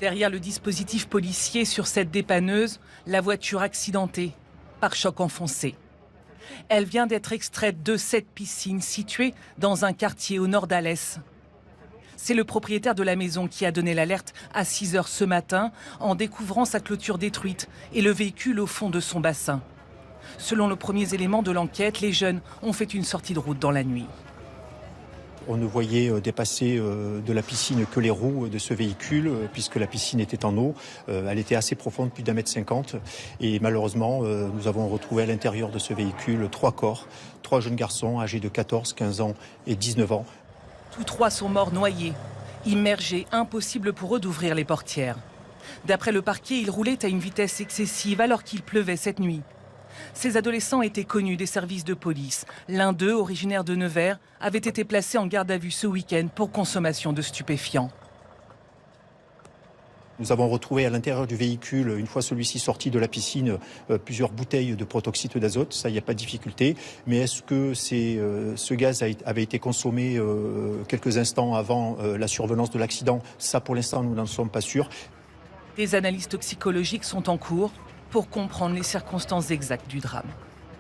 Derrière le dispositif policier sur cette dépanneuse, la voiture accidentée, par choc enfoncé. Elle vient d'être extraite de cette piscine située dans un quartier au nord d'Alès. C'est le propriétaire de la maison qui a donné l'alerte à 6 h ce matin en découvrant sa clôture détruite et le véhicule au fond de son bassin. Selon les premiers éléments de l'enquête, les jeunes ont fait une sortie de route dans la nuit. On ne voyait dépasser de la piscine que les roues de ce véhicule, puisque la piscine était en eau. Elle était assez profonde, plus d'1,50 m. Et malheureusement, nous avons retrouvé à l'intérieur de ce véhicule 3 corps, 3 jeunes garçons âgés de 14, 15 ans et 19 ans. Tous 3 sont morts noyés. Immergés, impossible pour eux d'ouvrir les portières. D'après le parquet, ils roulaient à une vitesse excessive alors qu'il pleuvait cette nuit. Ces adolescents étaient connus des services de police. L'un d'eux, originaire de Nevers, avait été placé en garde à vue ce week-end pour consommation de stupéfiants. Nous avons retrouvé à l'intérieur du véhicule, une fois celui-ci sorti de la piscine, plusieurs bouteilles de protoxyde d'azote. Ça, il n'y a pas de difficulté. Mais est-ce que ce gaz avait été consommé quelques instants avant la survenance de l'accident? Ça, pour l'instant, nous n'en sommes pas sûrs. Des analyses toxicologiques sont en cours pour comprendre les circonstances exactes du drame.